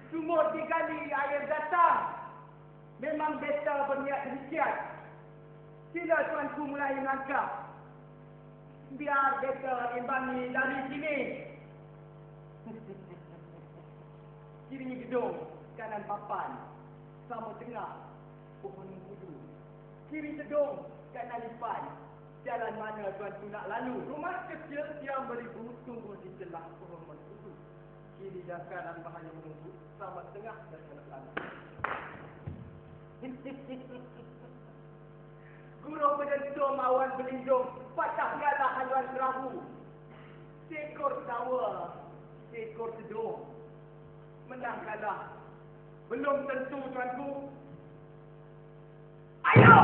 Sumur digali, air datang. Memang beta berniat demikian. Sila tuanku mulai melangkah. Biar beta imbangi dari sini. Kiri gedung, kanan papan. Sama tengah, pohon mengkudu. Kiri gedung, kanan lipan. Jalan mana tuanku nak lalu? Rumah kecil yang beribu tunggu di celah pohon mengkudu. Kiri dan kanan bahaya menunggu. Sama tengah dan kanan lalu. Suruh penentum awan berlindung, patahkanlah haluan perahu. Seekor tawa, seekor sedung. Menang kalah, belum tentu tuanku. Ayo!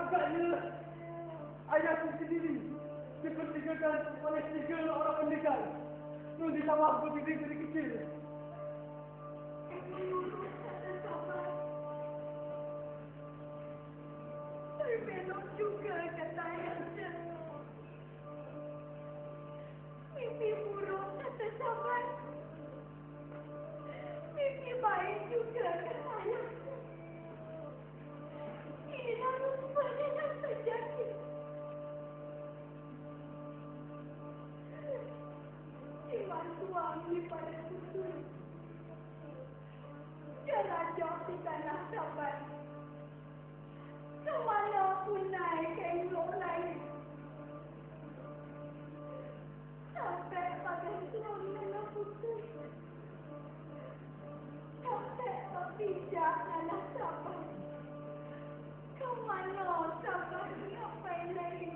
agaknya ayahku sendiri dipertigakan oleh 3 orang pendekar. Nun di sawah berdiri kecil. Berbelok juga kata ayahnya. Mimpi buruk kata sahabat. Mimpi baik juga kata ayahnya. Inilah rupanya yang terjadi. Iman suami pada susu. Jelajah di tanah sahabat. Kemana pun naik elok lain. Sampai pada suami putus. Sampai berpijak anak sahabat. Kemana sahabat sampai lain.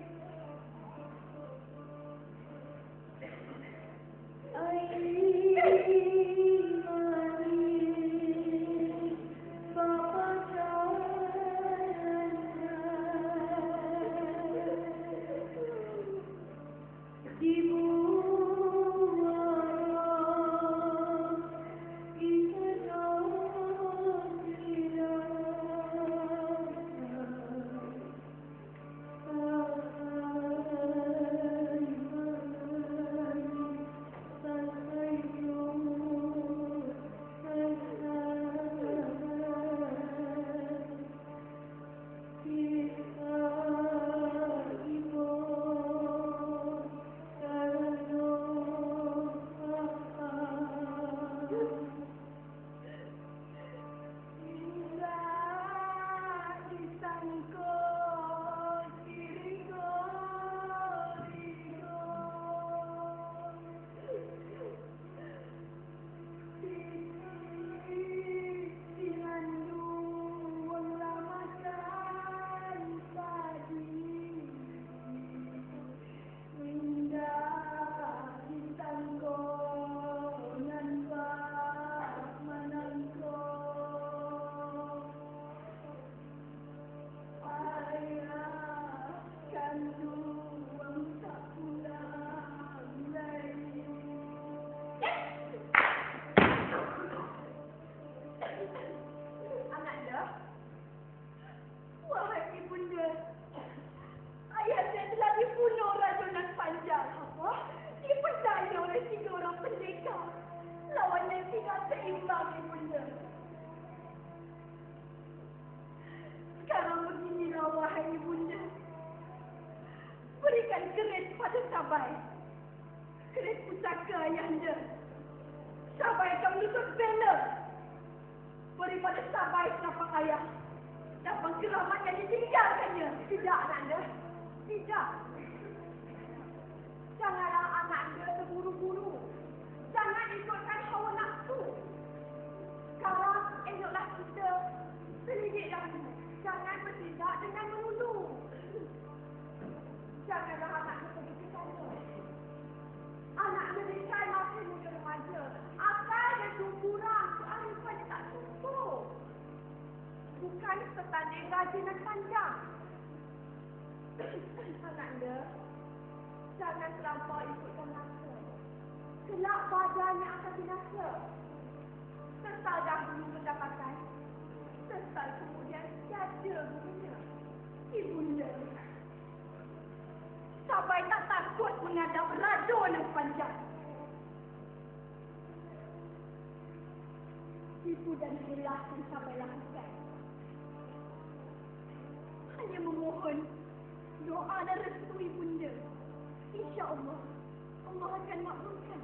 Sekarang beginilah wahai ibunda. Berikan keris pada Sabai. Keris pusaka ayahnya. Sabai akan menuntut bela. Beri pada Sabai sinapak ayah. Dan pengkeramat yang ditinggalkannya. Tidak, Nanda. Tidak. Janganlah anak anda terburu-buru. Jangan ikutkan hawa nafsu. Sekarang eloklah kita selidik dahulu. Jangan bertindak dengan melulu. Janganlah anak anda pergi ke sana. Anak anda dekai masih muda remaja. Akal dan tumburan. Soal rupanya tak cukup. Bukan petanding rajin dan panjang. Anak anda, jangan terlampau ikutkan nafsu. Kelak badannya akan binasa. Sesal dahulu pendapatan. Sesal kemudian tiada gunanya. Ibunda, Sabai tak takut menghadap racun yang panjang. Ibu dan hilah yang Sabai lakukan. Hanya memohon doa dan restu ibunda. InsyaAllah, Allah akan makbulkan.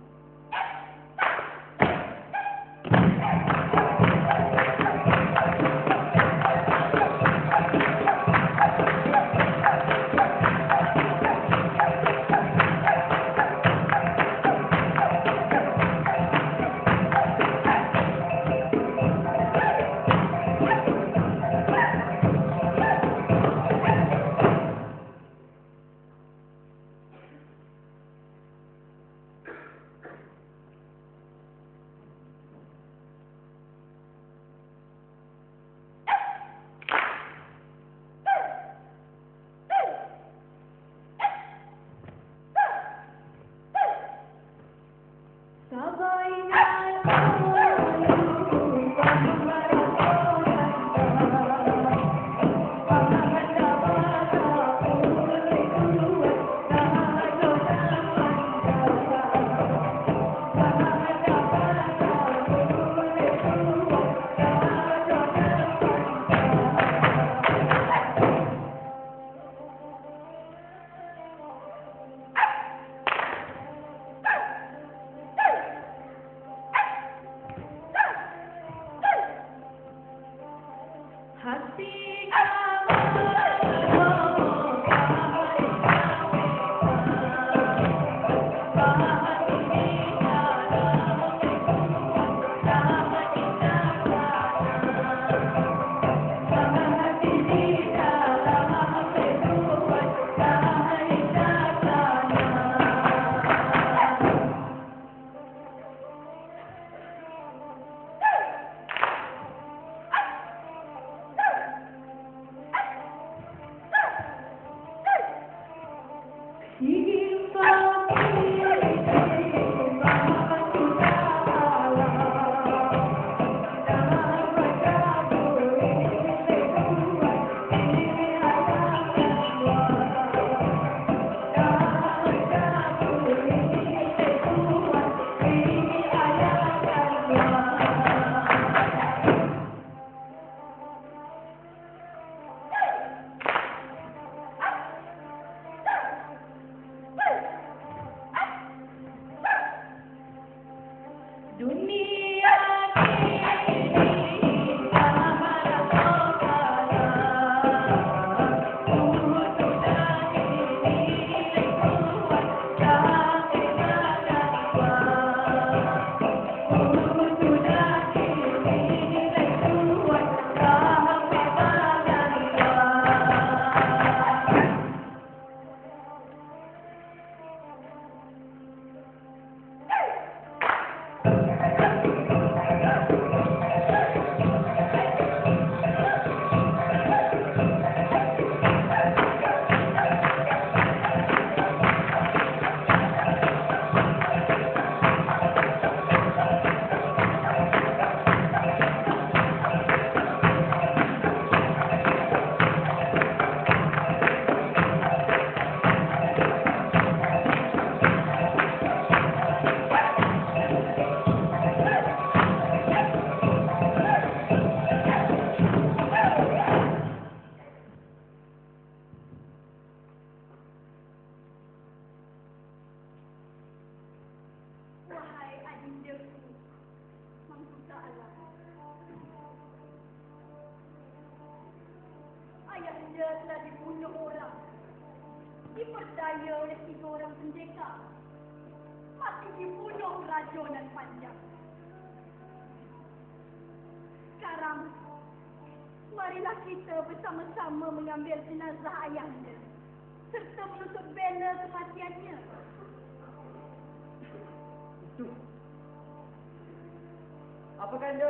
Ayahnya telah dibunuh orang. Diperdaya oleh 3 orang pendekar. Mati dibunuh rajonan panjang. Sekarang, marilah kita bersama-sama mengambil jenazah ayahnya serta menutup banner kematiannya. Itu. Apakah anda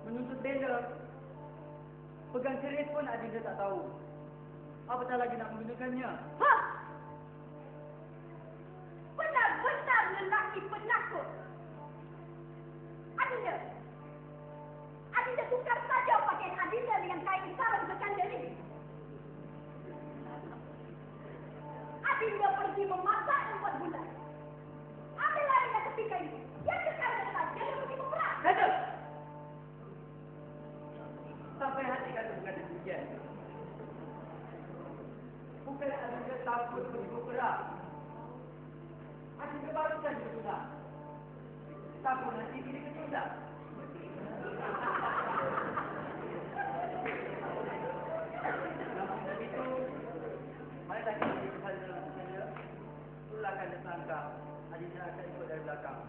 menuntut banner? Pegang keris pun Adinda tak tahu. Apatah lagi nak menggunakannya. Ha! Benar-benar lelaki penakut. Adinda! Adinda tukar saja pakaian Adinda dengan kain sarung berkanda ini. Adinda pergi memasak dan buat bulan. Ambillah Adinda ketika ini. Yang sekarang saja dia pergi memerah. Kata! Sampai hati kata berkata demikian. Bukan Adinda takut pergi berperang. Adinda baru saja bersunat. Takut nanti diri kesunat. Namun begitu, marilah kita berhal dalam saja. Itulah akan disangka. Adinda akan ikut dari belakang.